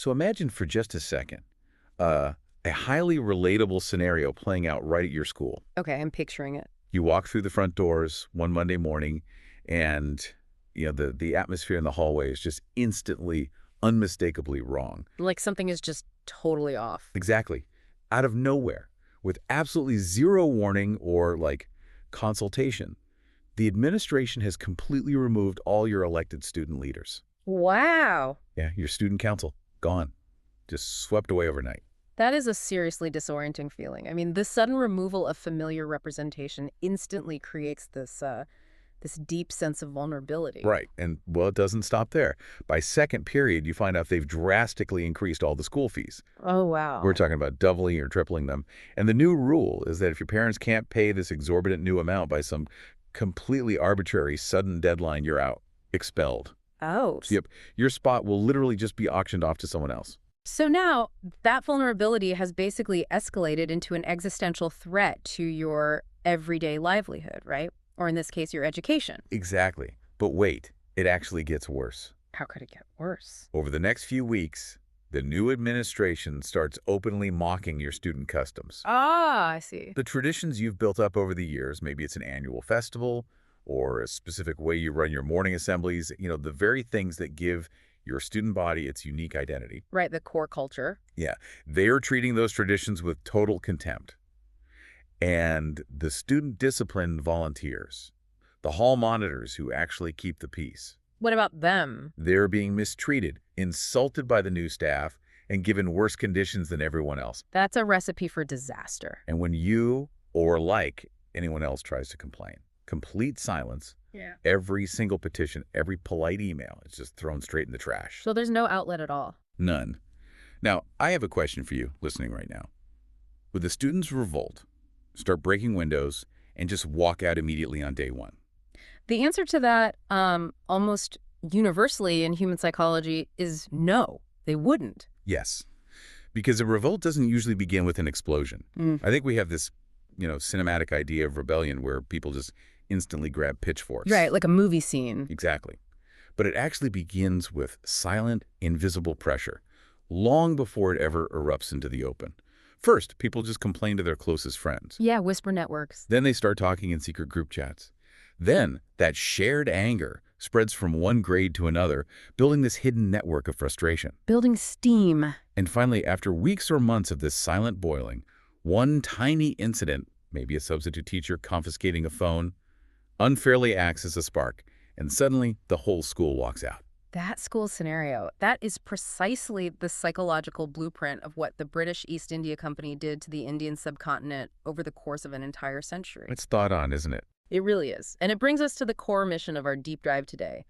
So imagine for just a second, a highly relatable scenario playing out right at your school. Okay, I'm picturing it. You walk through the front doors one Monday morning, and the atmosphere in the hallway is just instantly, unmistakably wrong. Like something is just totally off. Exactly. Out of nowhere, with absolutely zero warning or, like, consultation. The administration has completely removed all your elected student leaders. Wow. Yeah, your student council, gone. Just swept away overnight. That is a seriously disorienting feeling. I mean, the sudden removal of familiar representation instantly creates this deep sense of vulnerability. Right, and, well, it doesn't stop there. By second period, you find out they've drastically increased all the school fees. Oh, We're wow. talking about doubling or tripling them. And the new rule is that if your parents can't pay this exorbitant new amount by some completely arbitrary sudden deadline, you're out. Expelled. Oh. So, yep, your spot will literally just be auctioned off to someone else. So now that vulnerability has basically escalated into an existential threat to your everyday livelihood, right? Or in this case, your education. Exactly. But wait, it actually gets worse. How could it get worse? Over the next few weeks, the new administration starts openly mocking your student customs. Ah, I see. The traditions you've built up over the years, maybe it's an annual festival or a specific way you run your morning assemblies, the very things that give your student body its unique identity. Right, the core culture. Yeah, they are treating those traditions with total contempt. And the student discipline volunteers, the hall monitors who actually keep the peace, What about them? they're being mistreated, insulted by the new staff, and given worse conditions than everyone else. That's a recipe for disaster. And when you or like anyone else tries to complain, complete silence. Yeah. Every single petition, every polite email is just thrown straight in the trash. So there's no outlet at all. None. Now, I have a question for you listening right now. Would the students revolt, start breaking windows, and just walk out immediately on day one? The answer to that, almost universally in human psychology, is no. They wouldn't. Yes. Because a revolt doesn't usually begin with an explosion. I think we have this, cinematic idea of rebellion where people just instantly grab pitchforks. Right, like a movie scene. Exactly. But it actually begins with silent, invisible pressure, long before it ever erupts into the open. First, people just complain to their closest friends. Yeah, whisper networks. Then they start talking in secret group chats. Then, that shared anger spreads from one grade to another, building this hidden network of frustration. Building steam. And finally, after weeks or months of this silent boiling, one tiny incident, maybe a substitute teacher confiscating a phone, unfairly acts as a spark, and suddenly the whole school walks out. That school scenario, that is precisely the psychological blueprint of what the British East India Company did to the Indian subcontinent over the course of an entire century. It's thought on, isn't it? It really is. And it brings us to the core mission of our deep dive today.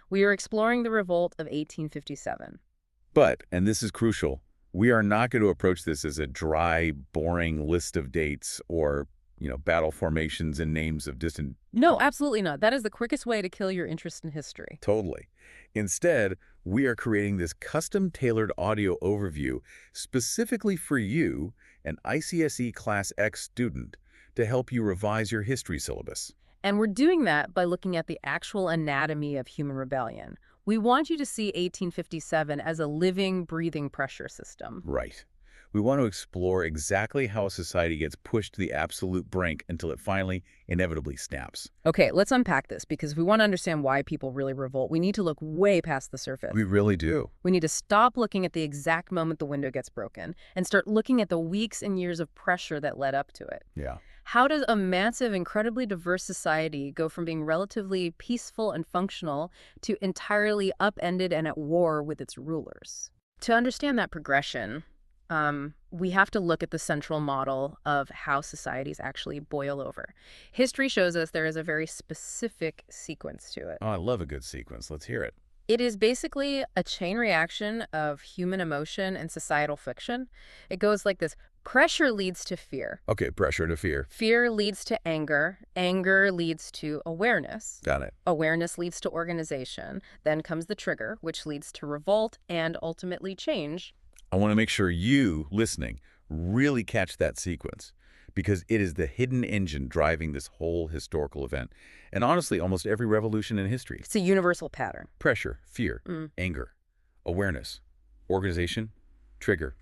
We are exploring the revolt of 1857. But, and this is crucial, we are not going to approach this as a dry, boring list of dates or, battle formations and names of distant... No, absolutely not. That is the quickest way to kill your interest in history. Totally. Instead, we are creating this custom-tailored audio overview specifically for you, an ICSE Class X student, to help you revise your history syllabus. And we're doing that by looking at the actual anatomy of human rebellion. We want you to see 1857 as a living, breathing pressure system. Right. We want to explore exactly how a society gets pushed to the absolute brink until it finally, inevitably snaps. Okay, let's unpack this, because if we want to understand why people really revolt, we need to look way past the surface. We really do. We need to stop looking at the exact moment the window gets broken and start looking at the weeks and years of pressure that led up to it. Yeah. How does a massive, incredibly diverse society go from being relatively peaceful and functional to entirely upended and at war with its rulers? To understand that progression, we have to look at the central model of how societies actually boil over. History shows us there is a very specific sequence to it. Oh, I love a good sequence. Let's hear it. It is basically a chain reaction of human emotion and societal fiction. It goes like this. Pressure leads to fear. Okay, pressure to fear. Fear leads to anger. Anger leads to awareness. Got it. Awareness leads to organization. Then comes the trigger, which leads to revolt and ultimately change. I want to make sure you, listening, really catch that sequence, because it is the hidden engine driving this whole historical event. And honestly, almost every revolution in history. It's a universal pattern. Pressure, fear, anger, awareness. Organization, trigger,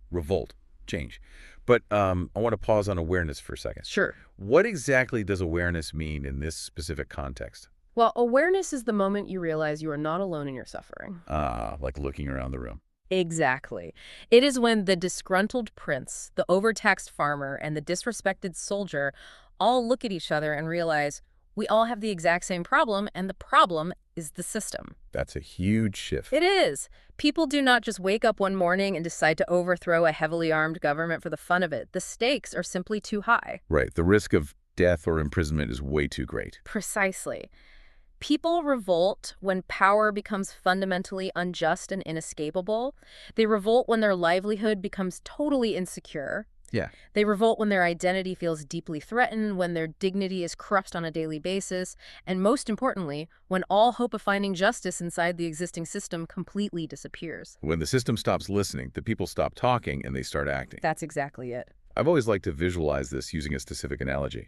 revolt, change. But I want to pause on awareness for a second. Sure. What exactly does awareness mean in this specific context? Well, awareness is the moment you realize you are not alone in your suffering. Ah, like looking around the room. Exactly. It is when the disgruntled prince, the overtaxed farmer, and the disrespected soldier all look at each other and realize we all have the exact same problem, and the problem is the system. That's a huge shift. It is. People do not just wake up one morning and decide to overthrow a heavily armed government for the fun of it. The stakes are simply too high. Right. The risk of death or imprisonment is way too great. Precisely. People revolt when power becomes fundamentally unjust and inescapable. They revolt when their livelihood becomes totally insecure. Yeah. They revolt when their identity feels deeply threatened, when their dignity is crushed on a daily basis, and most importantly, when all hope of finding justice inside the existing system completely disappears. When the system stops listening, the people stop talking and they start acting. That's exactly it. I've always liked to visualize this using a specific analogy.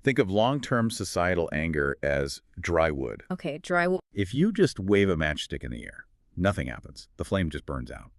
Think of long-term societal anger as dry wood. Okay, dry wood. If you just wave a matchstick in the air, nothing happens. The flame just burns out.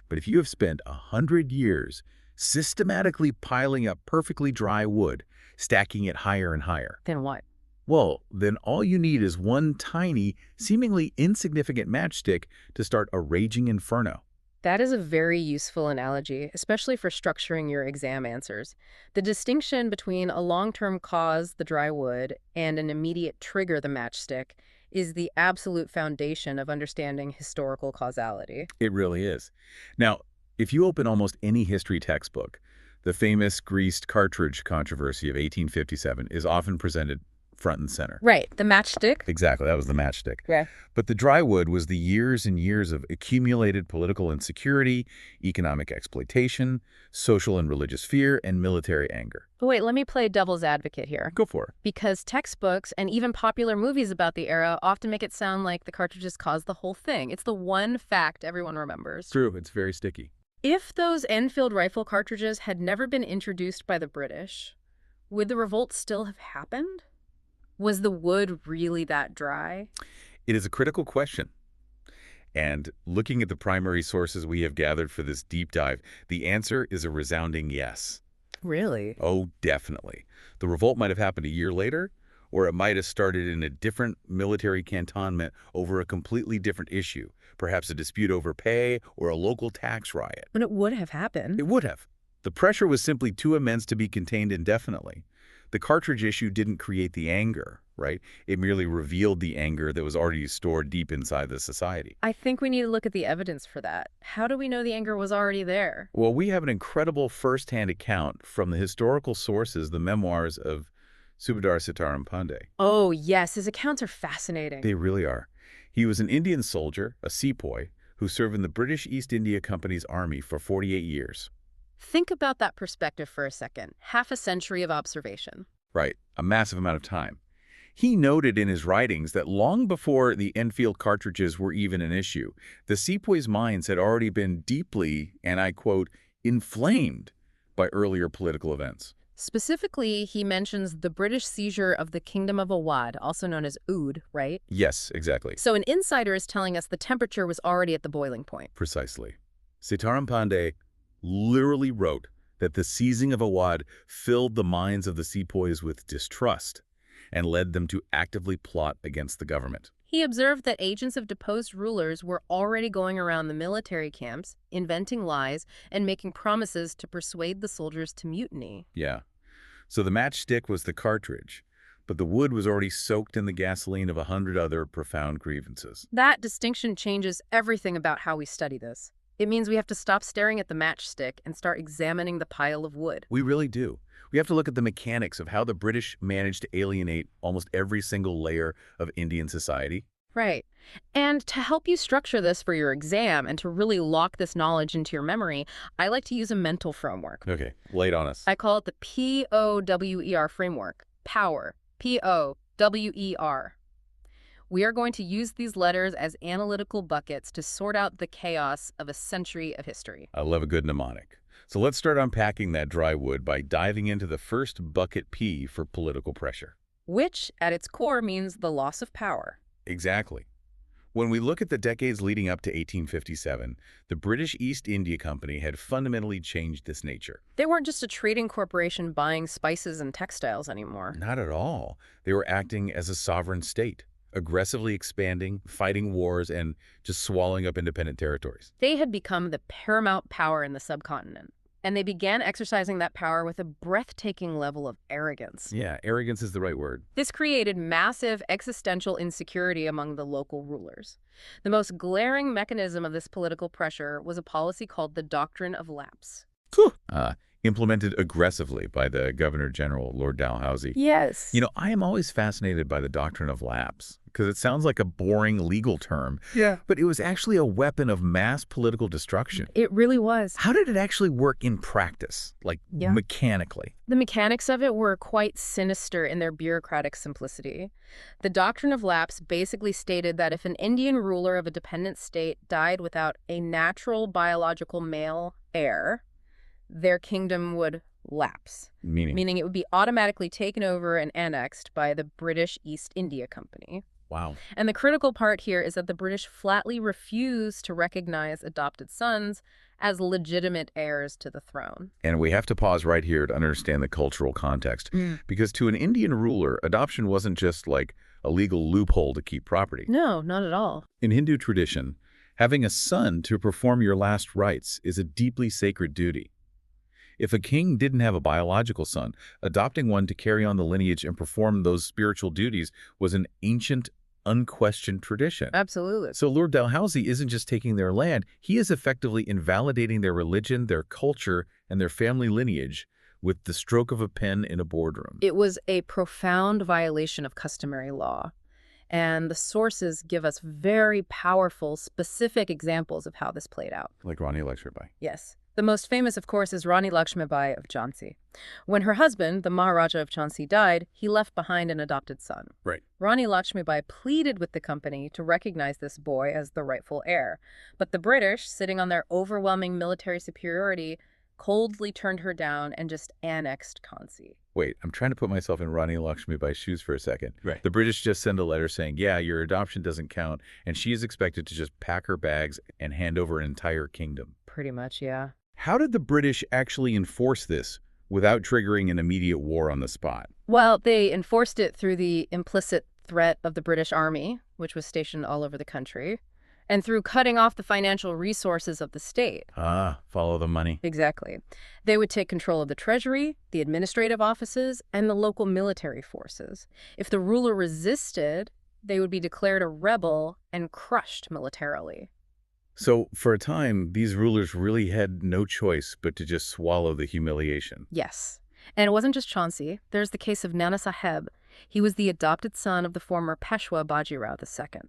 But if you have spent 100 years systematically piling up perfectly dry wood, stacking it higher and higher, Then what? well, then all you need is one tiny, seemingly insignificant matchstick to start a raging inferno. That is a very useful analogy, especially for structuring your exam answers. The distinction between a long-term cause, the dry wood, and an immediate trigger, the matchstick, is the absolute foundation of understanding historical causality. It really is. Now, if you open almost any history textbook, the famous greased cartridge controversy of 1857 is often presented front and center. Right, the matchstick. Exactly, that was the matchstick. Yeah. But the dry wood was the years and years of accumulated political insecurity, economic exploitation, social and religious fear, and military anger. But wait, let me play devil's advocate here. Go for it. Because textbooks and even popular movies about the era often make it sound like the cartridges caused the whole thing. It's the one fact everyone remembers. True, it's very sticky. If those Enfield rifle cartridges had never been introduced by the British, would the revolt still have happened? Was the wood really that dry? It is a critical question. And looking at the primary sources we have gathered for this deep dive, the answer is a resounding yes. Really? Oh, definitely. The revolt might have happened a year later, or it might have started in a different military cantonment over a completely different issue, perhaps a dispute over pay or a local tax riot. But it would have happened. It would have. The pressure was simply too immense to be contained indefinitely. The cartridge issue didn't create the anger, right? It merely revealed the anger that was already stored deep inside the society. I think we need to look at the evidence for that. How do we know the anger was already there? Well, we have an incredible first-hand account from the historical sources, the memoirs of Subedar Sitaram Pandey. Oh, yes. His accounts are fascinating. They really are. He was an Indian soldier, a sepoy, who served in the British East India Company's army for 48 years. Think about that perspective for a second. Half a century of observation. Right, a massive amount of time. He noted in his writings that long before the Enfield cartridges were even an issue, the sepoys' minds had already been deeply, and I quote, inflamed by earlier political events. Specifically, he mentions the British seizure of the Kingdom of Awadh, also known as Oud, right? Yes, exactly. So an insider is telling us the temperature was already at the boiling point. Precisely. Sitaram Pandey literally wrote that the seizing of Awadh filled the minds of the sepoys with distrust and led them to actively plot against the government. He observed that agents of deposed rulers were already going around the military camps, inventing lies, and making promises to persuade the soldiers to mutiny. Yeah. So the matchstick was the cartridge, but the wood was already soaked in the gasoline of 100 other profound grievances. That distinction changes everything about how we study this. It means we have to stop staring at the matchstick and start examining the pile of wood. We really do. We have to look at the mechanics of how the British managed to alienate almost every single layer of Indian society. Right. And to help you structure this for your exam and to really lock this knowledge into your memory, I like to use a mental framework. Okay, lay it on us. I call it the POWER framework. Power. P-O-W-E-R. We are going to use these letters as analytical buckets to sort out the chaos of a century of history. I love a good mnemonic. So let's start unpacking that dry wood by diving into the first bucket P for political pressure. Which, at its core, means the loss of power. Exactly. When we look at the decades leading up to 1857, the British East India Company had fundamentally changed this nature. They weren't just a trading corporation buying spices and textiles anymore. Not at all. They were acting as a sovereign state, aggressively expanding, fighting wars, and just swallowing up independent territories. They had become the paramount power in the subcontinent, and they began exercising that power with a breathtaking level of arrogance. Yeah, arrogance is the right word. This created massive existential insecurity among the local rulers. The most glaring mechanism of this political pressure was a policy called the Doctrine of Lapse. Implemented aggressively by the Governor General, Lord Dalhousie. Yes. You know, I am always fascinated by the doctrine of lapse because it sounds like a boring legal term. Yeah. But it was actually a weapon of mass political destruction. It really was. How did it actually work in practice, like mechanically? The mechanics of it were quite sinister in their bureaucratic simplicity. The Doctrine of Lapse basically stated that if an Indian ruler of a dependent state died without a natural biological male heir, their kingdom would lapse, meaning it would be automatically taken over and annexed by the British East India Company. Wow. And the critical part here is that the British flatly refused to recognize adopted sons as legitimate heirs to the throne. And we have to pause right here to understand the cultural context, because to an Indian ruler, adoption wasn't just like a legal loophole to keep property. No, not at all. In Hindu tradition, having a son to perform your last rites is a deeply sacred duty. If a king didn't have a biological son, adopting one to carry on the lineage and perform those spiritual duties was an ancient, unquestioned tradition. Absolutely. So Lord Dalhousie isn't just taking their land, he is effectively invalidating their religion, their culture, and their family lineage with the stroke of a pen in a boardroom. It was a profound violation of customary law. And the sources give us very powerful, specific examples of how this played out. Like Rani Lakshmibai. Yes. The most famous, of course, is Rani Lakshmibai of Jhansi. When her husband, the Maharaja of Jhansi, died, he left behind an adopted son. Right. Rani Lakshmibai pleaded with the company to recognize this boy as the rightful heir. But the British, sitting on their overwhelming military superiority, coldly turned her down and just annexed Jhansi. Wait, I'm trying to put myself in Rani Lakshmibai's shoes for a second. Right. The British just send a letter saying, yeah, your adoption doesn't count, and she is expected to just pack her bags and hand over an entire kingdom. Pretty much, yeah. How did the British actually enforce this without triggering an immediate war on the spot? Well, they enforced it through the implicit threat of the British Army, which was stationed all over the country, and through cutting off the financial resources of the state. Follow the money. Exactly. They would take control of the treasury, the administrative offices, and the local military forces. If the ruler resisted, they would be declared a rebel and crushed militarily. So, for a time, these rulers really had no choice but to just swallow the humiliation. Yes. And it wasn't just Chauncey. There's the case of Nana Saheb. He was the adopted son of the former Peshwa Bajirao II.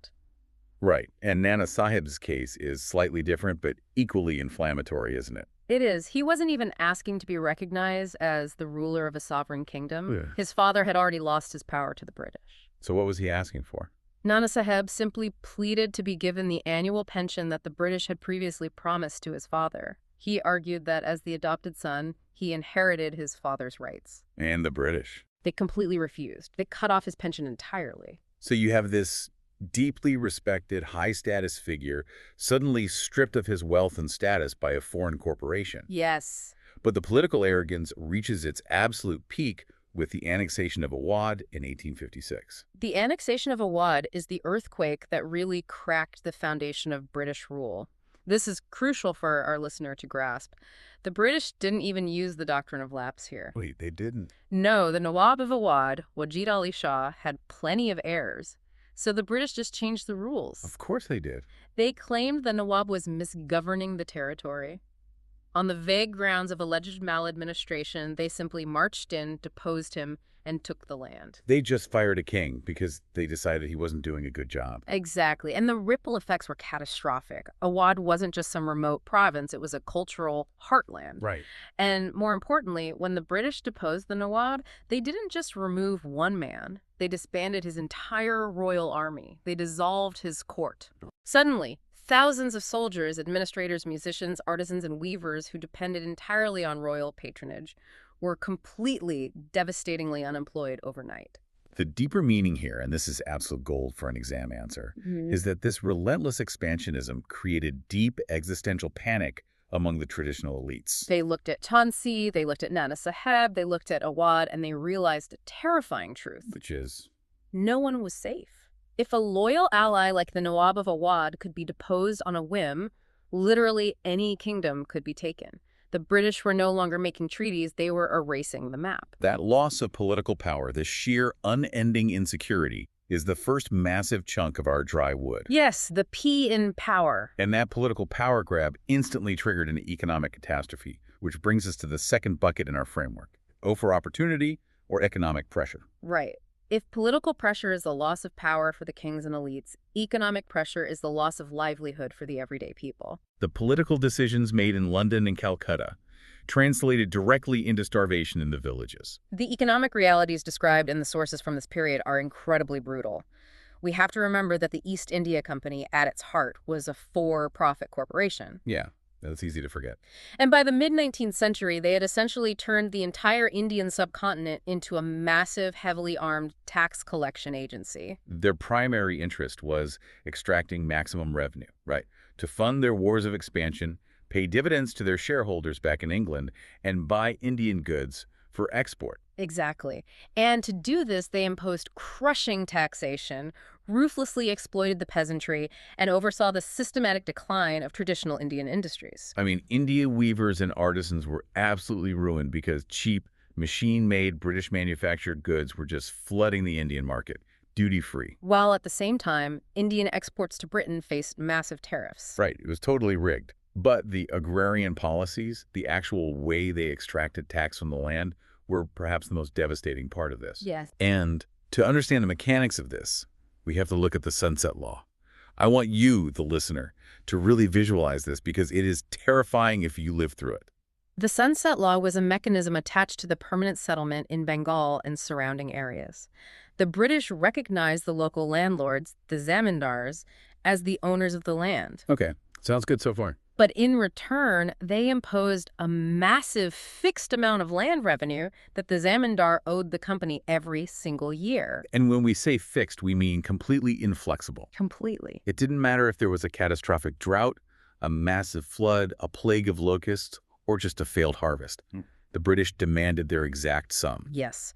Right. And Nana Sahib's case is slightly different, but equally inflammatory, isn't it? It is. He wasn't even asking to be recognized as the ruler of a sovereign kingdom. Yeah. His father had already lost his power to the British. So what was he asking for? Nana Saheb simply pleaded to be given the annual pension that the British had previously promised to his father. He argued that as the adopted son, he inherited his father's rights. And the British. They completely refused. They cut off his pension entirely. So you have this deeply respected, high-status figure suddenly stripped of his wealth and status by a foreign corporation. Yes. But the political arrogance reaches its absolute peak with the annexation of Awadh in 1856. The annexation of Awadh is the earthquake that really cracked the foundation of British rule. This is crucial for our listener to grasp. The British didn't even use the doctrine of lapse here. Wait, they didn't? No, the Nawab of Awadh, Wajid Ali Shah, had plenty of heirs. So the British just changed the rules. Of course they did. They claimed the Nawab was misgoverning the territory. On the vague grounds of alleged maladministration, they simply marched in, deposed him, and took the land. They just fired a king because they decided he wasn't doing a good job. Exactly. And the ripple effects were catastrophic. Awadh wasn't just some remote province, it was a cultural heartland. Right. And more importantly, when the British deposed the Nawab, they didn't just remove one man. They disbanded his entire royal army. They dissolved his court. Suddenly, thousands of soldiers, administrators, musicians, artisans, and weavers who depended entirely on royal patronage were completely, devastatingly unemployed overnight. The deeper meaning here, and this is absolute gold for an exam answer, is that this relentless expansionism created deep existential panic among the traditional elites. They looked at Chauncey, they looked at Nana Saheb, they looked at Awad, and they realized a terrifying truth. Which is? No one was safe. If a loyal ally like the Nawab of Awad could be deposed on a whim, literally any kingdom could be taken. The British were no longer making treaties, they were erasing the map. That loss of political power, this sheer unending insecurity, is the first massive chunk of our dry wood. Yes, the P in power. And that political power grab instantly triggered an economic catastrophe, which brings us to the second bucket in our framework: O for opportunity or economic pressure. Right. If political pressure is the loss of power for the kings and elites, economic pressure is the loss of livelihood for the everyday people. The political decisions made in London and Calcutta translated directly into starvation in the villages. The economic realities described in the sources from this period are incredibly brutal. We have to remember that the East India Company, at its heart, was a for-profit corporation. Yeah, that's easy to forget. And by the mid-19th century, they had essentially turned the entire Indian subcontinent into a massive, heavily armed tax collection agency. Their primary interest was extracting maximum revenue, right, to fund their wars of expansion, pay dividends to their shareholders back in England, and buy Indian goods for export. Exactly. And to do this, they imposed crushing taxation, ruthlessly exploited the peasantry, and oversaw the systematic decline of traditional Indian industries. I mean, India weavers and artisans were absolutely ruined because cheap, machine-made, British-manufactured goods were just flooding the Indian market, duty-free. While at the same time, Indian exports to Britain faced massive tariffs. Right, it was totally rigged. But the agrarian policies, the actual way they extracted tax from the land, were perhaps the most devastating part of this. Yes. And to understand the mechanics of this, we have to look at the Sunset Law. I want you, the listener, to really visualize this because it is terrifying if you live through it. The Sunset Law was a mechanism attached to the permanent settlement in Bengal and surrounding areas. The British recognized the local landlords, the zamindars, as the owners of the land. Okay, sounds good so far. But in return, they imposed a massive fixed amount of land revenue that the zamindar owed the company every single year. And when we say fixed, we mean completely inflexible. Completely. It didn't matter if there was a catastrophic drought, a massive flood, a plague of locusts, or just a failed harvest. The British demanded their exact sum. Yes.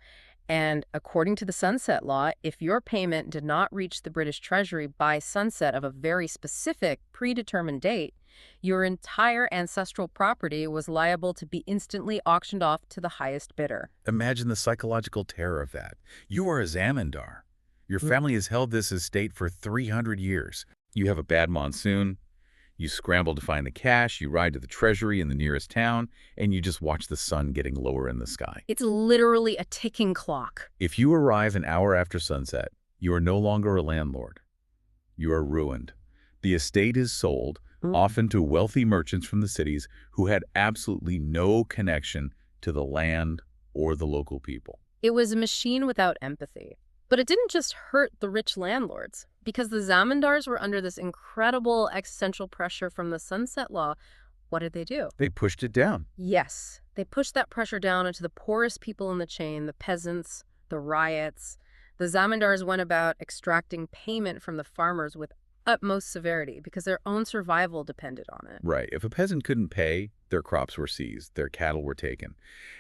And according to the Sunset Law, if your payment did not reach the British Treasury by sunset of a very specific, predetermined date, your entire ancestral property was liable to be instantly auctioned off to the highest bidder. Imagine the psychological terror of that. You are a zamindar. Your family has held this estate for 300 years. You have a bad monsoon. You scramble to find the cash, you ride to the treasury in the nearest town, and you just watch the sun getting lower in the sky. It's literally a ticking clock. If you arrive an hour after sunset, you are no longer a landlord. You are ruined. The estate is sold, often to wealthy merchants from the cities who had absolutely no connection to the land or the local people. It was a machine without empathy. But it didn't just hurt the rich landlords. Because the zamindars were under this incredible existential pressure from the Sunset Law, what did they do? They pushed it down. Yes, they pushed that pressure down into the poorest people in the chain, the peasants, the riots. The zamindars went about extracting payment from the farmers with utmost severity because their own survival depended on it. Right. If a peasant couldn't pay, their crops were seized, their cattle were taken.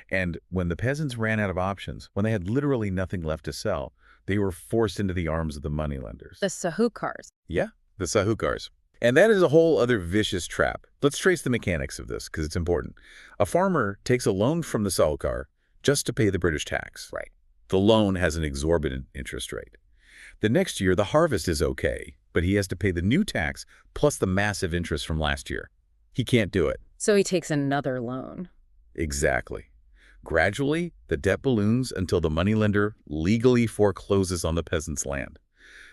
And when the peasants ran out of options, when they had literally nothing left to sell, they were forced into the arms of the moneylenders. The sahukars. Yeah, the sahukars. And that is a whole other vicious trap. Let's trace the mechanics of this because it's important. A farmer takes a loan from the sahukar just to pay the British tax. Right. The loan has an exorbitant interest rate. The next year, the harvest is okay, but he has to pay the new tax plus the massive interest from last year. He can't do it. So he takes another loan. Exactly. Gradually, the debt balloons until the moneylender legally forecloses on the peasant's land.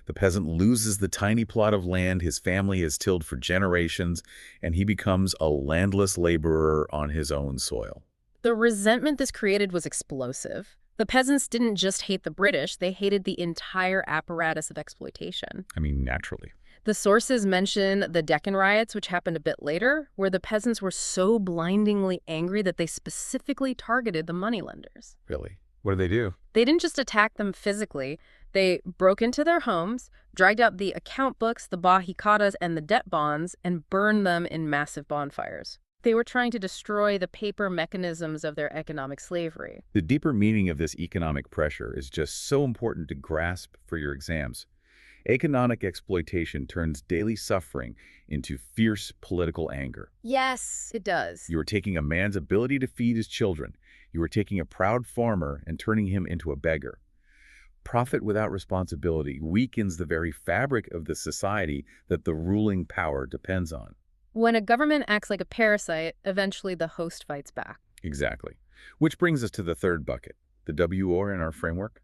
The peasant loses the tiny plot of land his family has tilled for generations, and he becomes a landless laborer on his own soil. The resentment this created was explosive. The peasants didn't just hate the British, they hated the entire apparatus of exploitation. I mean, naturally. The sources mention the Deccan riots, which happened a bit later, where the peasants were so blindingly angry that they specifically targeted the moneylenders. Really? What did they do? They didn't just attack them physically. They broke into their homes, dragged out the account books, the bajicadas, and the debt bonds, and burned them in massive bonfires. They were trying to destroy the paper mechanisms of their economic slavery. The deeper meaning of this economic pressure is just so important to grasp for your exams. Economic exploitation turns daily suffering into fierce political anger. Yes, it does. You are taking a man's ability to feed his children. You are taking a proud farmer and turning him into a beggar. Profit without responsibility weakens the very fabric of the society that the ruling power depends on. When a government acts like a parasite, eventually the host fights back. Exactly. Which brings us to the third bucket, the WR in our framework: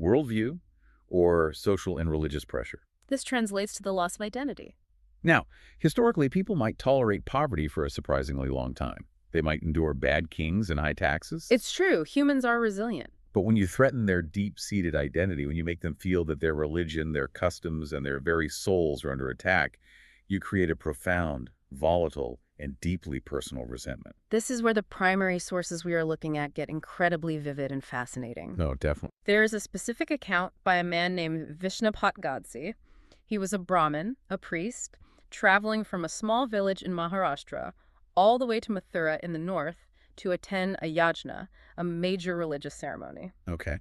worldview or social and religious pressure. This translates to the loss of identity. Now, historically, people might tolerate poverty for a surprisingly long time. They might endure bad kings and high taxes. It's true, humans are resilient. But when you threaten their deep-seated identity, when you make them feel that their religion, their customs, and their very souls are under attack, you create a profound, volatile, and deeply personal resentment. This is where the primary sources we are looking at get incredibly vivid and fascinating. No, definitely. There is a specific account by a man named Vishnapat Gadse. He was a Brahmin, a priest, traveling from a small village in Maharashtra all the way to Mathura in the north to attend a yajna, a major religious ceremony. Okay.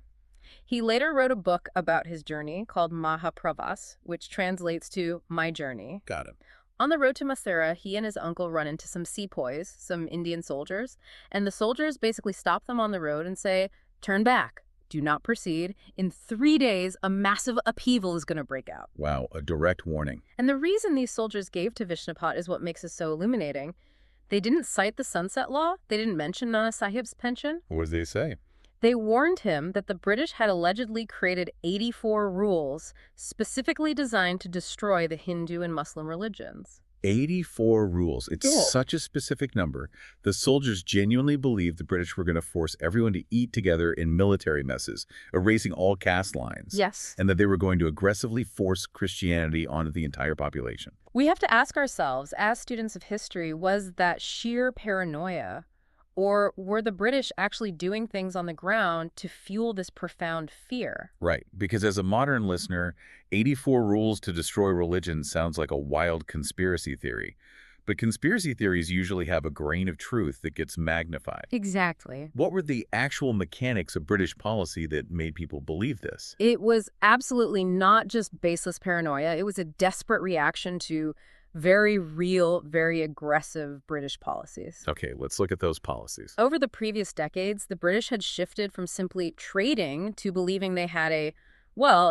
He later wrote a book about his journey called Mahapravas, which translates to My Journey. Got it. On the road to Mathura, he and his uncle run into some sepoys, some Indian soldiers, and the soldiers basically stop them on the road and say, "Turn back. Do not proceed. In 3 days, a massive upheaval is going to break out." Wow, a direct warning. And the reason these soldiers gave to Vishnapat is what makes it so illuminating. They didn't cite the Sunset Law. They didn't mention Nana Sahib's pension. What did they say? They warned him that the British had allegedly created 84 rules specifically designed to destroy the Hindu and Muslim religions. 84 rules. It's such a specific number. The soldiers genuinely believed the British were going to force everyone to eat together in military messes, erasing all caste lines. Yes. And that they were going to aggressively force Christianity onto the entire population. We have to ask ourselves, as students of history, was that sheer paranoia? Or were the British actually doing things on the ground to fuel this profound fear? Right, because as a modern listener, 84 rules to destroy religion sounds like a wild conspiracy theory. But conspiracy theories usually have a grain of truth that gets magnified. Exactly. What were the actual mechanics of British policy that made people believe this? It was absolutely not just baseless paranoia. It was a desperate reaction to very real, very aggressive British policies. Okay, let's look at those policies. Over the previous decades, the British had shifted from simply trading to believing they had a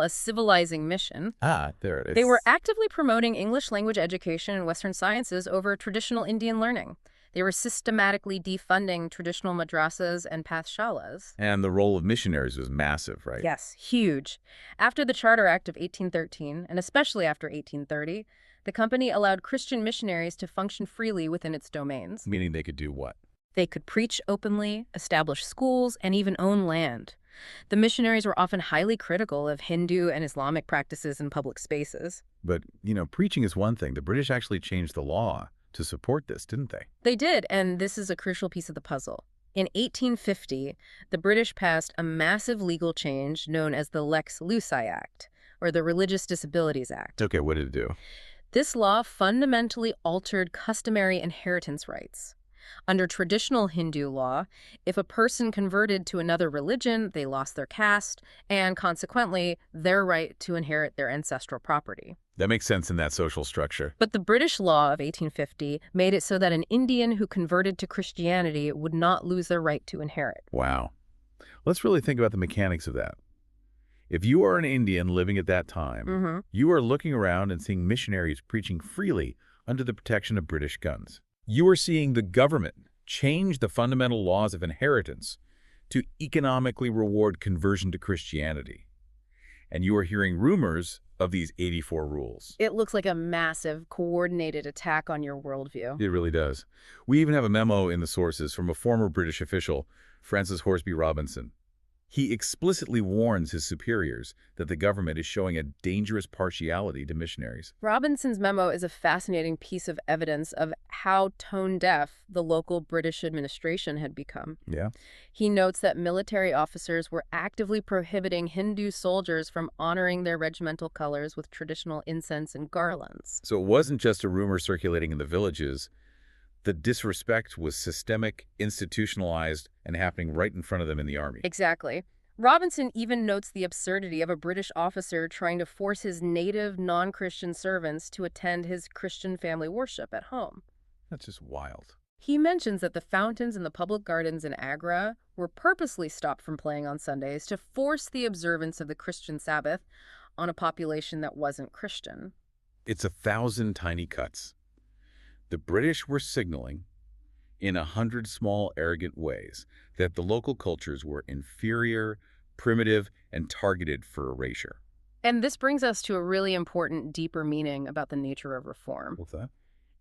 civilizing mission. Ah, there it is. They were actively promoting English language education and Western sciences over traditional Indian learning. They were systematically defunding traditional madrasas and pathshalas. And the role of missionaries was massive, right? Yes, huge. After the Charter Act of 1813, and especially after 1830, the company allowed Christian missionaries to function freely within its domains. Meaning they could do what? They could preach openly, establish schools, and even own land. The missionaries were often highly critical of Hindu and Islamic practices in public spaces. But, preaching is one thing. The British actually changed the law to support this, didn't they? They did, and this is a crucial piece of the puzzle. In 1850, the British passed a massive legal change known as the Lex Luci Act, or the Religious Disabilities Act. Okay, what did it do? This law fundamentally altered customary inheritance rights. Under traditional Hindu law, if a person converted to another religion, they lost their caste and, consequently, their right to inherit their ancestral property. That makes sense in that social structure. But the British law of 1850 made it so that an Indian who converted to Christianity would not lose their right to inherit. Wow. Let's really think about the mechanics of that. If you are an Indian living at that time, you are looking around and seeing missionaries preaching freely under the protection of British guns. You are seeing the government change the fundamental laws of inheritance to economically reward conversion to Christianity. And you are hearing rumors of these 84 rules. It looks like a massive, coordinated attack on your worldview. It really does. We even have a memo in the sources from a former British official, Francis Horsby Robinson. He explicitly warns his superiors that the government is showing a dangerous partiality to missionaries. Robinson's memo is a fascinating piece of evidence of how tone-deaf the local British administration had become. Yeah. He notes that military officers were actively prohibiting Hindu soldiers from honoring their regimental colors with traditional incense and garlands. So it wasn't just a rumor circulating in the villages. The disrespect was systemic, institutionalized, and happening right in front of them in the army. Exactly. Robinson even notes the absurdity of a British officer trying to force his native, non-Christian servants to attend his Christian family worship at home. That's just wild. He mentions that the fountains in the public gardens in Agra were purposely stopped from playing on Sundays to force the observance of the Christian Sabbath on a population that wasn't Christian. It's 1,000 tiny cuts. The British were signaling, in 100 small, arrogant ways, that the local cultures were inferior, primitive, and targeted for erasure. And this brings us to a really important, deeper meaning about the nature of reform. What's that?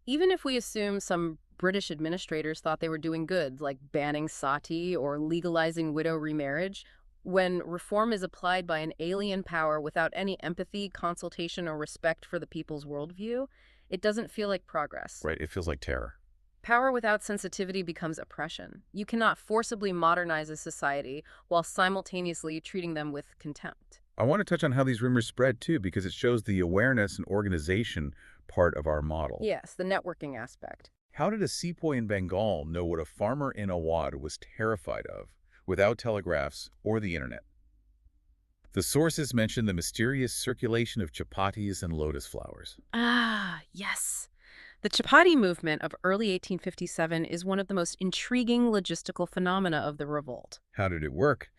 Even if we assume some British administrators thought they were doing good, like banning sati or legalizing widow remarriage, when reform is applied by an alien power without any empathy, consultation, or respect for the people's worldview, it doesn't feel like progress. Right, it feels like terror. Power without sensitivity becomes oppression. You cannot forcibly modernize a society while simultaneously treating them with contempt. I want to touch on how these rumors spread, too, because it shows the awareness and organization part of our model. Yes, the networking aspect. How did a sepoy in Bengal know what a farmer in Awadh was terrified of without telegraphs or the internet? The sources mention the mysterious circulation of chapatis and lotus flowers. Ah, yes. The Chapati movement of early 1857 is one of the most intriguing logistical phenomena of the revolt. How did it work?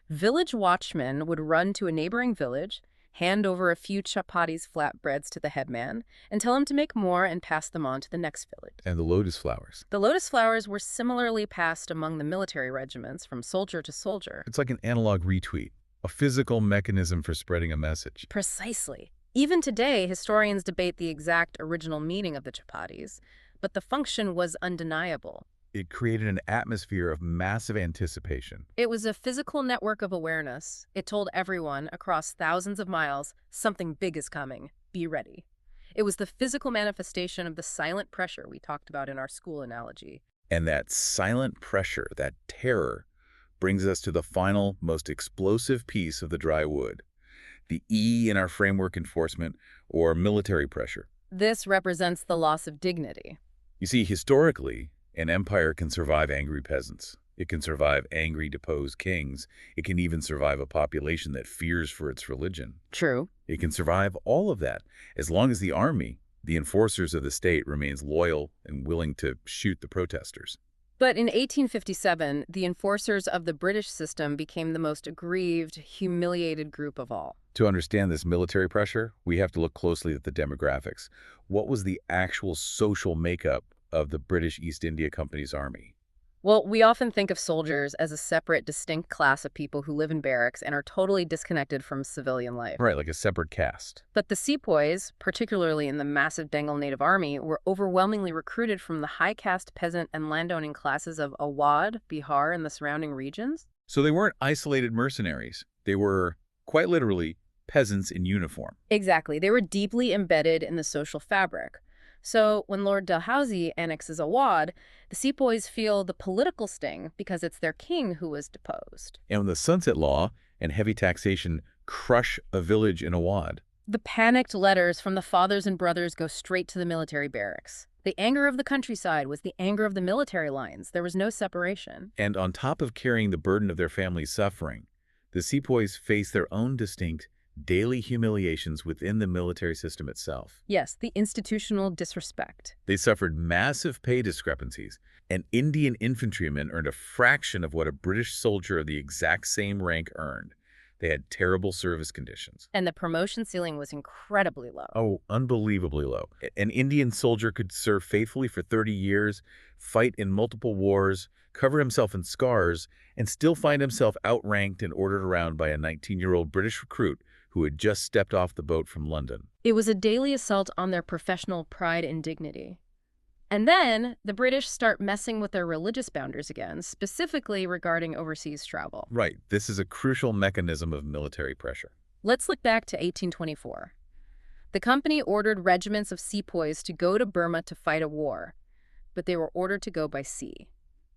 Village watchmen would run to a neighboring village, hand over a few chapatis flatbreads to the headman, and tell him to make more and pass them on to the next village. And the lotus flowers. The lotus flowers were similarly passed among the military regiments from soldier to soldier. It's like an analog retweet, a physical mechanism for spreading a message. Precisely. Even today, historians debate the exact original meaning of the chapatis, but the function was undeniable. It created an atmosphere of massive anticipation. It was a physical network of awareness. It told everyone across thousands of miles, something big is coming. Be ready. It was the physical manifestation of the silent pressure we talked about in our school analogy. And that silent pressure, that terror, brings us to the final, most explosive piece of the dry wood. The E in our framework enforcement, or military pressure. This represents the loss of dignity. You see, historically, an empire can survive angry peasants. It can survive angry, deposed kings. It can even survive a population that fears for its religion. True. It can survive all of that, as long as the army, the enforcers of the state, remains loyal and willing to shoot the protesters. But in 1857, the enforcers of the British system became the most aggrieved, humiliated group of all. To understand this military pressure, we have to look closely at the demographics. What was the actual social makeup of the British East India Company's army? Well, we often think of soldiers as a separate, distinct class of people who live in barracks and are totally disconnected from civilian life. Right, like a separate caste. But the sepoys, particularly in the massive Bengal Native Army, were overwhelmingly recruited from the high-caste peasant and landowning classes of Awadh, Bihar, and the surrounding regions. So they weren't isolated mercenaries. They were, quite literally, peasants in uniform. Exactly. They were deeply embedded in the social fabric. So when Lord Dalhousie annexes Awadh, the sepoys feel the political sting because it's their king who was deposed. And when the Sunset Law and heavy taxation crush a village in Awadh, the panicked letters from the fathers and brothers go straight to the military barracks. The anger of the countryside was the anger of the military lines. There was no separation. And on top of carrying the burden of their family's suffering, the sepoys face their own distinct daily humiliations within the military system itself. Yes, the institutional disrespect. They suffered massive pay discrepancies. An Indian infantryman earned a fraction of what a British soldier of the exact same rank earned. They had terrible service conditions. And the promotion ceiling was incredibly low. Oh, unbelievably low. An Indian soldier could serve faithfully for 30 years, fight in multiple wars, cover himself in scars, and still find himself outranked and ordered around by a 19-year-old British recruit who had just stepped off the boat from London. It was a daily assault on their professional pride and dignity. And then the British start messing with their religious boundaries again, specifically regarding overseas travel. Right. This is a crucial mechanism of military pressure. Let's look back to 1824. The company ordered regiments of sepoys to go to Burma to fight a war, but they were ordered to go by sea.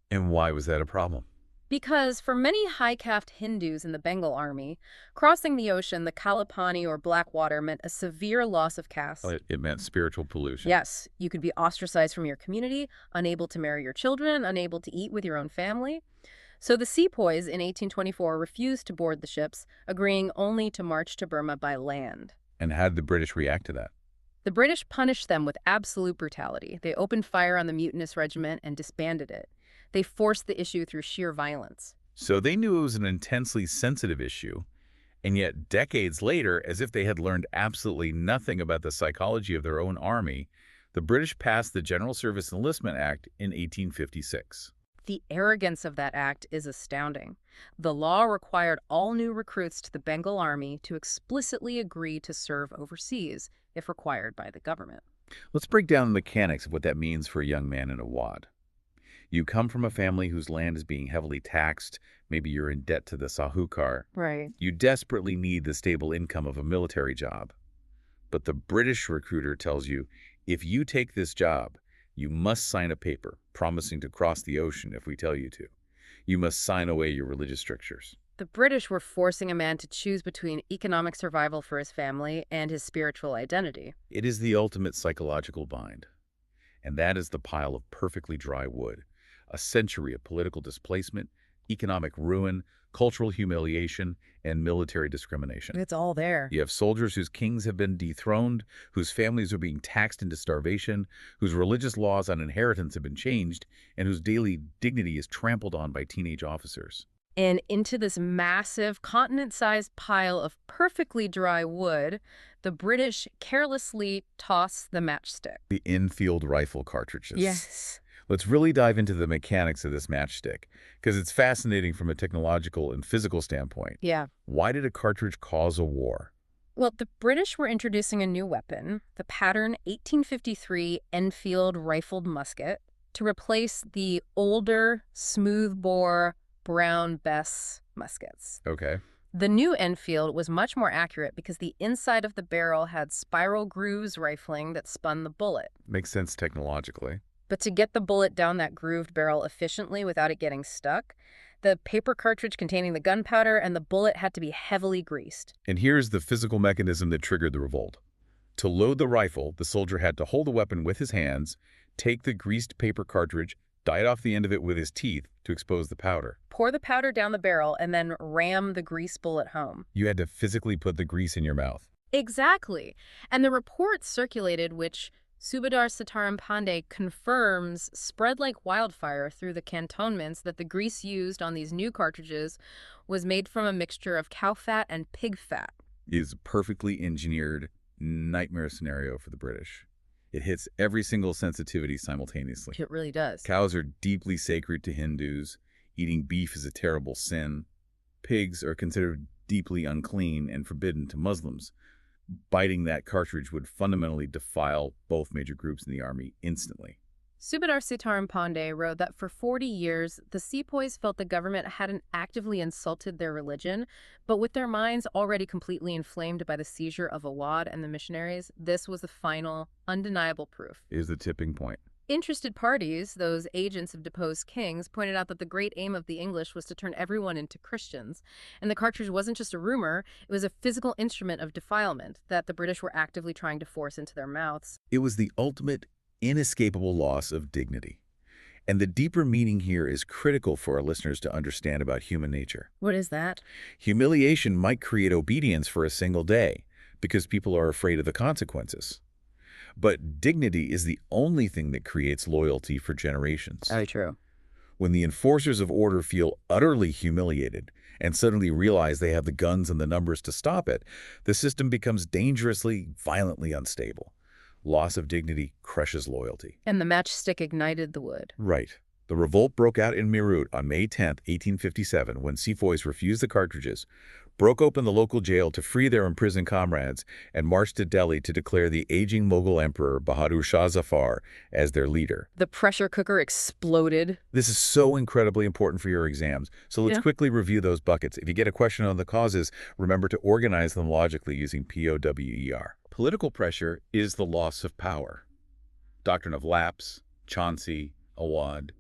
And why was that a problem? Because for many high-caste Hindus in the Bengal army, crossing the ocean, the Kalapani or Blackwater, meant a severe loss of caste. It meant spiritual pollution. Yes, you could be ostracized from your community, unable to marry your children, unable to eat with your own family. So the sepoys in 1824 refused to board the ships, agreeing only to march to Burma by land. And how did the British react to that? The British punished them with absolute brutality. They opened fire on the mutinous regiment and disbanded it. They forced the issue through sheer violence. So they knew it was an intensely sensitive issue, and yet decades later, as if they had learned absolutely nothing about the psychology of their own army, the British passed the General Service Enlistment Act in 1856. The arrogance of that act is astounding. The law required all new recruits to the Bengal Army to explicitly agree to serve overseas if required by the government. Let's break down the mechanics of what that means for a young man in a wad. You come from a family whose land is being heavily taxed. Maybe you're in debt to the Sahukar. Right. You desperately need the stable income of a military job. But the British recruiter tells you, if you take this job, you must sign a paper promising to cross the ocean if we tell you to. You must sign away your religious strictures. The British were forcing a man to choose between economic survival for his family and his spiritual identity. It is the ultimate psychological bind. And that is the pile of perfectly dry wood. A century of political displacement, economic ruin, cultural humiliation, and military discrimination. It's all there. You have soldiers whose kings have been dethroned, whose families are being taxed into starvation, whose religious laws on inheritance have been changed, and whose daily dignity is trampled on by teenage officers. And into this massive, continent-sized pile of perfectly dry wood, the British carelessly toss the matchstick. The Enfield rifle cartridges. Yes. Let's really dive into the mechanics of this matchstick, because it's fascinating from a technological and physical standpoint. Yeah. Why did a cartridge cause a war? Well, the British were introducing a new weapon, the pattern 1853 Enfield rifled musket, to replace the older, smoothbore, brown Bess muskets. Okay. The new Enfield was much more accurate because the inside of the barrel had spiral grooves rifling that spun the bullet. Makes sense technologically. But to get the bullet down that grooved barrel efficiently without it getting stuck, the paper cartridge containing the gunpowder and the bullet had to be heavily greased. And here's the physical mechanism that triggered the revolt. To load the rifle, the soldier had to hold the weapon with his hands, take the greased paper cartridge, bite off the end of it with his teeth to expose the powder. Pour the powder down the barrel and then ram the grease bullet home. You had to physically put the grease in your mouth. Exactly. And the reports circulated which Subedar Sitaram Pandey confirms spread like wildfire through the cantonments that the grease used on these new cartridges was made from a mixture of cow fat and pig fat. It is a perfectly engineered nightmare scenario for the British. It hits every single sensitivity simultaneously. It really does. Cows are deeply sacred to Hindus. Eating beef is a terrible sin. Pigs are considered deeply unclean and forbidden to Muslims. Biting that cartridge would fundamentally defile both major groups in the army instantly. Subedar Sitaram Pandey wrote that for 40 years, the sepoys felt the government hadn't actively insulted their religion, but with their minds already completely inflamed by the seizure of Awadh and the missionaries, this was the final, undeniable proof. Is the tipping point. Interested parties, those agents of deposed kings, pointed out that the great aim of the English was to turn everyone into Christians, and the cartridge wasn't just a rumor, it was a physical instrument of defilement that the British were actively trying to force into their mouths. It was the ultimate, inescapable loss of dignity. And the deeper meaning here is critical for our listeners to understand about human nature. What is that? Humiliation might create obedience for a single day, because people are afraid of the consequences. But dignity is the only thing that creates loyalty for generations. Very true. When the enforcers of order feel utterly humiliated and suddenly realize they have the guns and the numbers to stop it, the system becomes dangerously, violently unstable. Loss of dignity crushes loyalty. And the matchstick ignited the wood. Right. The revolt broke out in Meerut on May 10, 1857, when sepoys refused the cartridges, broke open the local jail to free their imprisoned comrades, and marched to Delhi to declare the aging Mughal emperor Bahadur Shah Zafar as their leader. The pressure cooker exploded. This is so incredibly important for your exams, so let's Yeah. quickly review those buckets. If you get a question on the causes, remember to organize them logically using POWER. Political pressure is the loss of power. Doctrine of lapse, Chauncey, Awad.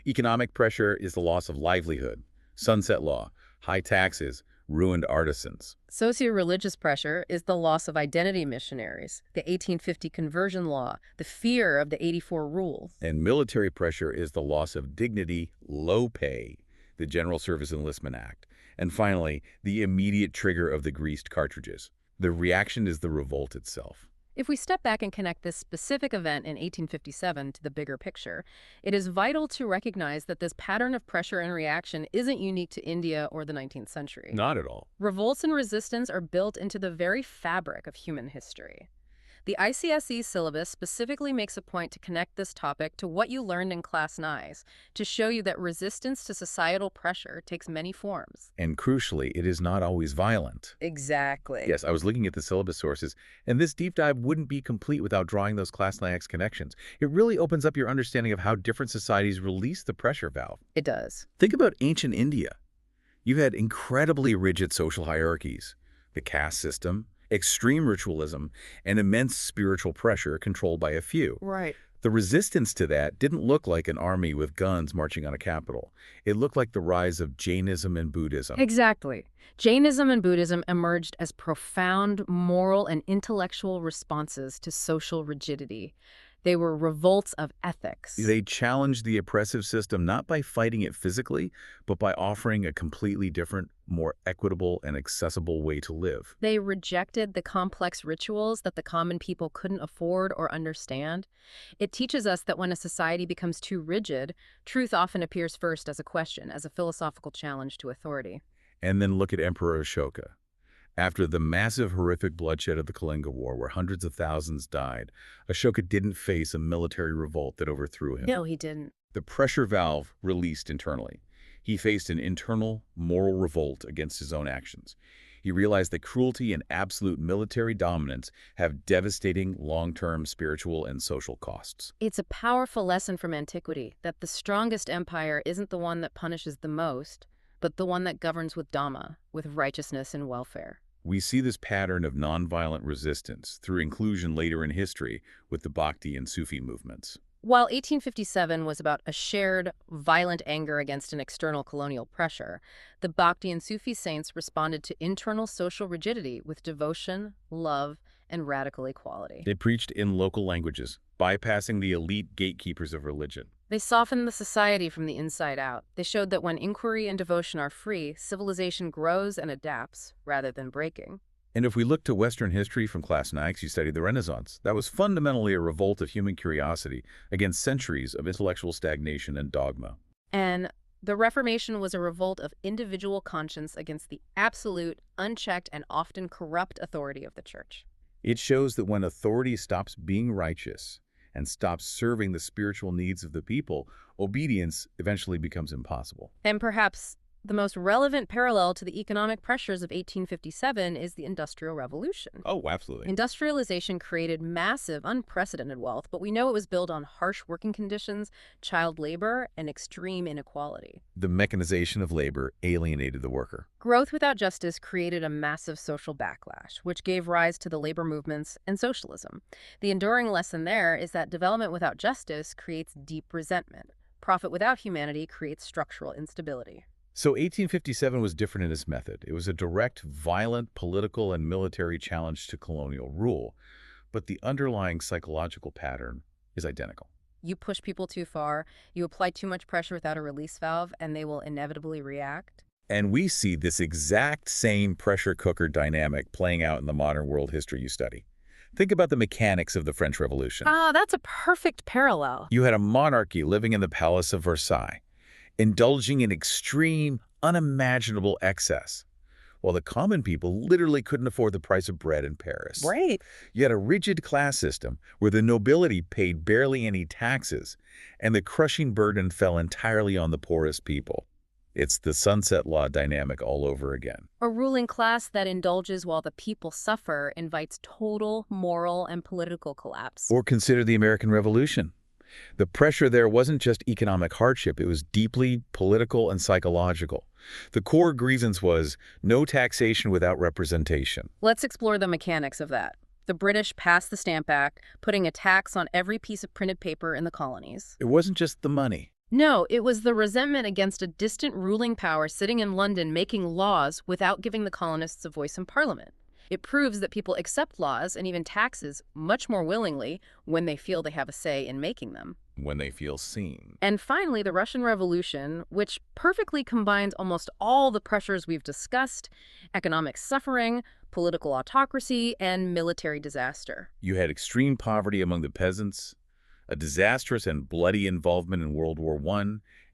Economic pressure is the loss of livelihood. Sunset Law, high taxes, ruined artisans. Socio-religious pressure is the loss of identity missionaries, the 1850 conversion law, the fear of the 84 rules. And military pressure is the loss of dignity, low pay, the General Service Enlistment Act. And finally, the immediate trigger of the greased cartridges. The reaction is the revolt itself. If we step back and connect this specific event in 1857 to the bigger picture, it is vital to recognize that this pattern of pressure and reaction isn't unique to India or the 19th century. Not at all. Revolts and resistance are built into the very fabric of human history. The ICSE syllabus specifically makes a point to connect this topic to what you learned in Class 9s, to show you that resistance to societal pressure takes many forms. And crucially, it is not always violent. Exactly. Yes, I was looking at the syllabus sources, and this deep dive wouldn't be complete without drawing those Class 9X connections. It really opens up your understanding of how different societies release the pressure valve. It does. Think about ancient India. You had incredibly rigid social hierarchies, the caste system, extreme ritualism, and immense spiritual pressure controlled by a few. Right. The resistance to that didn't look like an army with guns marching on a capital. It looked like the rise of Jainism and Buddhism. Exactly. Jainism and Buddhism emerged as profound moral and intellectual responses to social rigidity. They were revolts of ethics. They challenged the oppressive system not by fighting it physically, but by offering a completely different, more equitable and accessible way to live. They rejected the complex rituals that the common people couldn't afford or understand. It teaches us that when a society becomes too rigid, truth often appears first as a question, as a philosophical challenge to authority. And then look at Emperor Ashoka. After the massive, horrific bloodshed of the Kalinga War, where hundreds of thousands died, Ashoka didn't face a military revolt that overthrew him. No, he didn't. The pressure valve released internally. He faced an internal, moral revolt against his own actions. He realized that cruelty and absolute military dominance have devastating long-term spiritual and social costs. It's a powerful lesson from antiquity that the strongest empire isn't the one that punishes the most, but the one that governs with Dhamma, with righteousness and welfare. We see this pattern of nonviolent resistance through inclusion later in history with the Bhakti and Sufi movements. While 1857 was about a shared, violent anger against an external colonial pressure, the Bhakti and Sufi saints responded to internal social rigidity with devotion, love, and radical equality. They preached in local languages, bypassing the elite gatekeepers of religion. They softened the society from the inside out. They showed that when inquiry and devotion are free, civilization grows and adapts, rather than breaking. And if we look to Western history from Class 9, you studied the Renaissance. That was fundamentally a revolt of human curiosity against centuries of intellectual stagnation and dogma. And the Reformation was a revolt of individual conscience against the absolute, unchecked, and often corrupt authority of the Church. It shows that when authority stops being righteous and stops serving the spiritual needs of the people, obedience eventually becomes impossible. And perhaps the most relevant parallel to the economic pressures of 1857 is the Industrial Revolution. Oh, absolutely. Industrialization created massive, unprecedented wealth, but we know it was built on harsh working conditions, child labor, and extreme inequality. The mechanization of labor alienated the worker. Growth without justice created a massive social backlash, which gave rise to the labor movements and socialism. The enduring lesson there is that development without justice creates deep resentment. Profit without humanity creates structural instability. So 1857 was different in its method. It was a direct, violent political and military challenge to colonial rule, but the underlying psychological pattern is identical. You push people too far, you apply too much pressure without a release valve, and they will inevitably react. And we see this exact same pressure cooker dynamic playing out in the modern world history you study. Think about the mechanics of the French Revolution. That's a perfect parallel. You had a monarchy living in the Palace of Versailles, indulging in extreme, unimaginable excess, while the common people literally couldn't afford the price of bread in Paris. Right. You had a rigid class system where the nobility paid barely any taxes, and the crushing burden fell entirely on the poorest people. It's the sunset law dynamic all over again. A ruling class that indulges while the people suffer invites total moral and political collapse. Or consider the American Revolution. The pressure there wasn't just economic hardship, it was deeply political and psychological. The core grievance was no taxation without representation. Let's explore the mechanics of that. The British passed the Stamp Act, putting a tax on every piece of printed paper in the colonies. It wasn't just the money. No, it was the resentment against a distant ruling power sitting in London making laws without giving the colonists a voice in Parliament. It proves that people accept laws and even taxes much more willingly when they feel they have a say in making them. When they feel seen. And finally, the Russian Revolution, which perfectly combines almost all the pressures we've discussed: economic suffering, political autocracy, and military disaster. You had extreme poverty among the peasants, a disastrous and bloody involvement in World War I,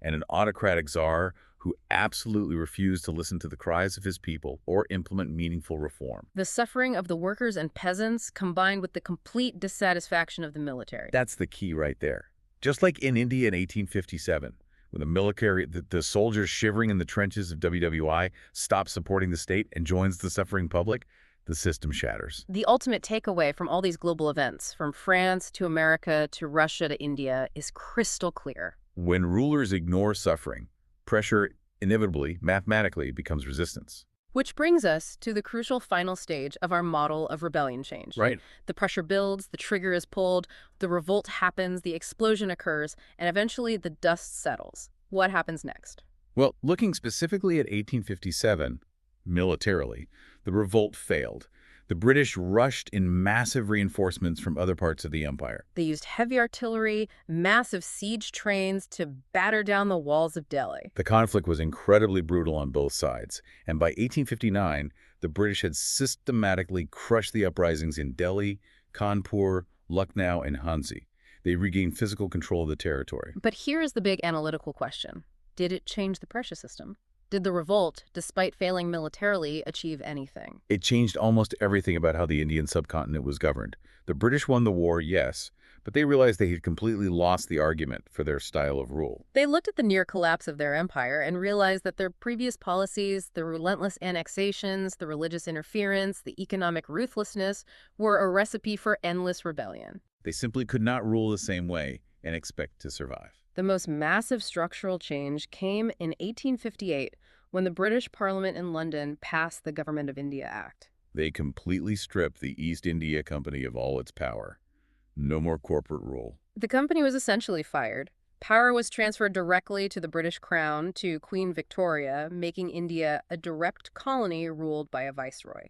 and an autocratic czar who absolutely refused to listen to the cries of his people or implement meaningful reform. The suffering of the workers and peasants combined with the complete dissatisfaction of the military. That's the key right there. Just like in India in 1857, when the soldiers shivering in the trenches of WWI stop supporting the state and joins the suffering public, the system shatters. The ultimate takeaway from all these global events, from France to America to Russia to India, is crystal clear. When rulers ignore suffering, pressure inevitably, mathematically, becomes resistance. Which brings us to the crucial final stage of our model of rebellion change. Right. The pressure builds, the trigger is pulled, the revolt happens, the explosion occurs, and eventually the dust settles. What happens next? Well, looking specifically at 1857, militarily, the revolt failed. The British rushed in massive reinforcements from other parts of the empire. They used heavy artillery, massive siege trains to batter down the walls of Delhi. The conflict was incredibly brutal on both sides, and by 1859, the British had systematically crushed the uprisings in Delhi, Kanpur, Lucknow, and Jhansi. They regained physical control of the territory. But here is the big analytical question. Did it change the pressure system? Did the revolt, despite failing militarily, achieve anything? It changed almost everything about how the Indian subcontinent was governed. The British won the war, yes, but they realized they had completely lost the argument for their style of rule. They looked at the near collapse of their empire and realized that their previous policies, the relentless annexations, the religious interference, the economic ruthlessness, were a recipe for endless rebellion. They simply could not rule the same way and expect to survive. The most massive structural change came in 1858 when the British Parliament in London passed the Government of India Act. They completely stripped the East India Company of all its power. No more corporate rule. The company was essentially fired. Power was transferred directly to the British Crown, to Queen Victoria, making India a direct colony ruled by a viceroy.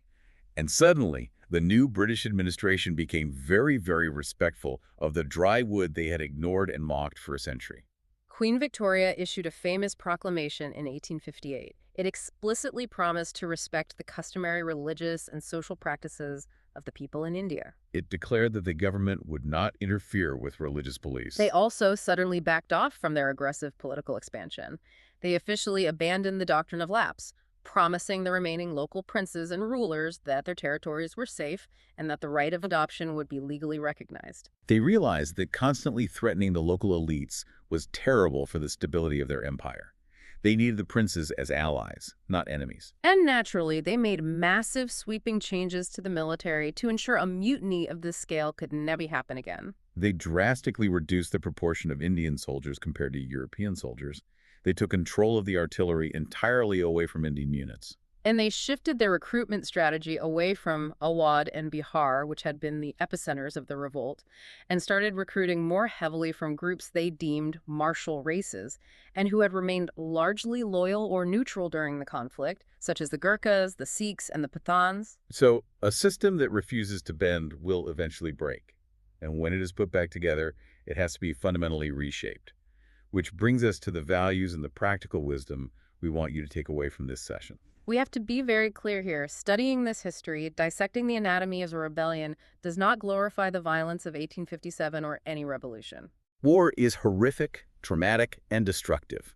And suddenly, the new British administration became very, very respectful of the dry wood they had ignored and mocked for a century. Queen Victoria issued a famous proclamation in 1858. It explicitly promised to respect the customary religious and social practices of the people in India. It declared that the government would not interfere with religious beliefs. They also suddenly backed off from their aggressive political expansion. They officially abandoned the doctrine of lapse, promising the remaining local princes and rulers that their territories were safe and that the right of adoption would be legally recognized. They realized that constantly threatening the local elites was terrible for the stability of their empire. They needed the princes as allies, not enemies. And naturally, they made massive sweeping changes to the military to ensure a mutiny of this scale could never happen again. They drastically reduced the proportion of Indian soldiers compared to European soldiers. They took control of the artillery entirely away from Indian units. And they shifted their recruitment strategy away from Awadh and Bihar, which had been the epicenters of the revolt, and started recruiting more heavily from groups they deemed martial races, and who had remained largely loyal or neutral during the conflict, such as the Gurkhas, the Sikhs, and the Pathans. So, a system that refuses to bend will eventually break. And when it is put back together, it has to be fundamentally reshaped. Which brings us to the values and the practical wisdom we want you to take away from this session. We have to be very clear here. Studying this history, dissecting the anatomy of a rebellion, does not glorify the violence of 1857 or any revolution. War is horrific, traumatic, and destructive.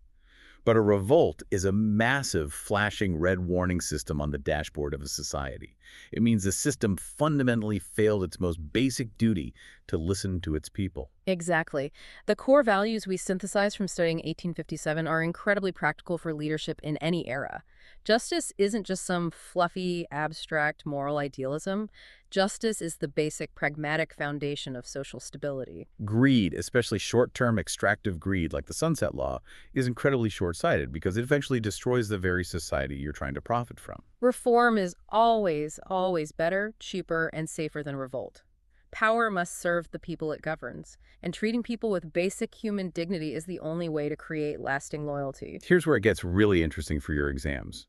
But a revolt is a massive, flashing red warning system on the dashboard of a society. It means the system fundamentally failed its most basic duty to listen to its people. Exactly. The core values we synthesize from studying 1857 are incredibly practical for leadership in any era. Justice isn't just some fluffy, abstract moral idealism. Justice is the basic pragmatic foundation of social stability. Greed, especially short-term extractive greed like the Sunset Law, is incredibly short-sighted because it eventually destroys the very society you're trying to profit from. Reform is always, always better, cheaper, and safer than revolt. Power must serve the people it governs, and treating people with basic human dignity is the only way to create lasting loyalty. Here's where it gets really interesting for your exams.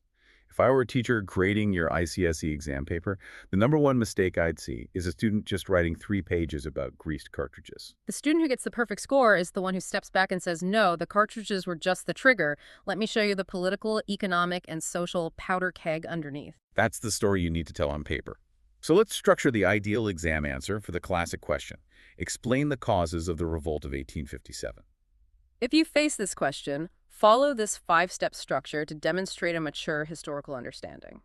If I were a teacher grading your ICSE exam paper, the number one mistake I'd see is a student just writing 3 pages about greased cartridges. The student who gets the perfect score is the one who steps back and says, no, the cartridges were just the trigger. Let me show you the political, economic, and social powder keg underneath. That's the story you need to tell on paper. So let's structure the ideal exam answer for the classic question. Explain the causes of the revolt of 1857. If you face this question, follow this 5-step structure to demonstrate a mature historical understanding.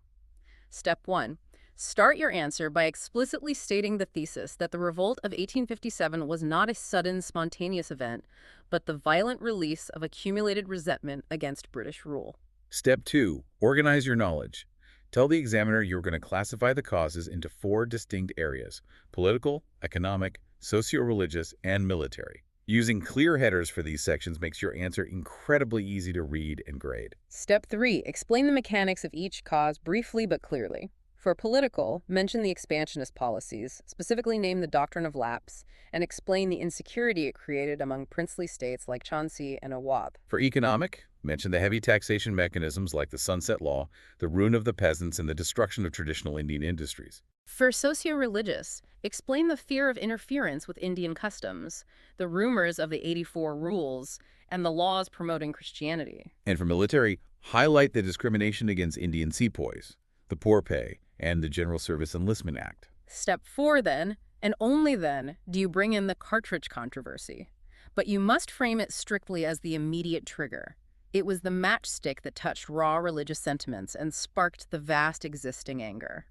Step 1. Start your answer by explicitly stating the thesis that the revolt of 1857 was not a sudden, spontaneous event, but the violent release of accumulated resentment against British rule. Step 2. Organize your knowledge. Tell the examiner you're going to classify the causes into 4 distinct areas: political, economic, socio-religious, and military. Using clear headers for these sections makes your answer incredibly easy to read and grade. Step 3. Explain the mechanics of each cause briefly but clearly. For political, mention the expansionist policies, specifically name the doctrine of lapse, and explain the insecurity it created among princely states like Chauncey and Awadh. For economic, mention the heavy taxation mechanisms like the Sunset Law, the ruin of the peasants, and the destruction of traditional Indian industries. For socio-religious, explain the fear of interference with Indian customs, the rumors of the 84 rules, and the laws promoting Christianity. And for military, highlight the discrimination against Indian sepoys, the Poor Pay, and the General Service Enlistment Act. Step 4, then, and only then, do you bring in the cartridge controversy. But you must frame it strictly as the immediate trigger. It was the matchstick that touched raw religious sentiments and sparked the vast existing anger.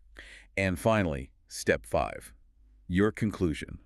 And finally, step 5, your conclusion.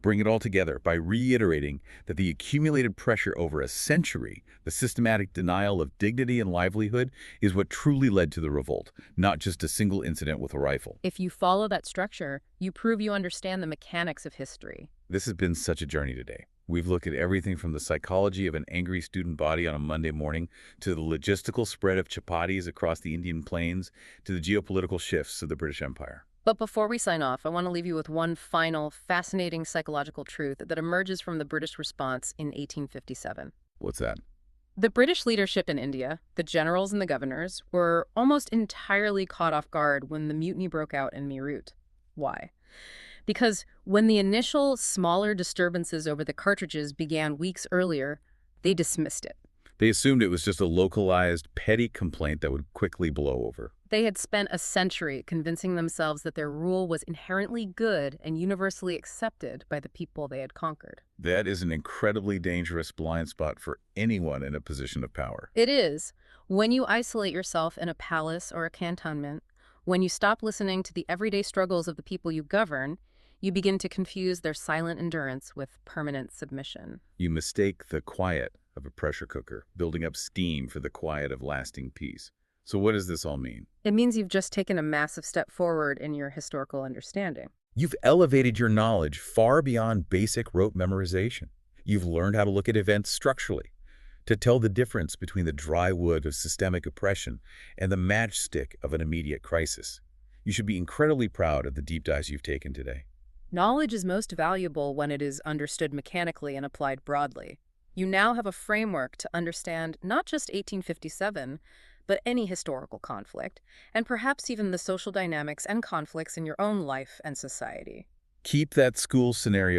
Bring it all together by reiterating that the accumulated pressure over a century, the systematic denial of dignity and livelihood, is what truly led to the revolt, not just a single incident with a rifle. If you follow that structure, you prove you understand the mechanics of history. This has been such a journey today. We've looked at everything from the psychology of an angry student body on a Monday morning to the logistical spread of chapatis across the Indian plains to the geopolitical shifts of the British Empire. But before we sign off, I want to leave you with one final, fascinating psychological truth that emerges from the British response in 1857. What's that? The British leadership in India, the generals and the governors, were almost entirely caught off guard when the mutiny broke out in Meerut. Why? Because when the initial, smaller disturbances over the cartridges began weeks earlier, they dismissed it. They assumed it was just a localized, petty complaint that would quickly blow over. They had spent a century convincing themselves that their rule was inherently good and universally accepted by the people they had conquered. That is an incredibly dangerous blind spot for anyone in a position of power. It is. When you isolate yourself in a palace or a cantonment, when you stop listening to the everyday struggles of the people you govern, you begin to confuse their silent endurance with permanent submission. You mistake the quiet of a pressure cooker, building up steam for the quiet of lasting peace. So what does this all mean? It means you've just taken a massive step forward in your historical understanding. You've elevated your knowledge far beyond basic rote memorization. You've learned how to look at events structurally, to tell the difference between the dry wood of systemic oppression and the matchstick of an immediate crisis. You should be incredibly proud of the deep dives you've taken today. Knowledge is most valuable when it is understood mechanically and applied broadly. You now have a framework to understand not just 1857, but any historical conflict, and perhaps even the social dynamics and conflicts in your own life and society. Keep that school scenario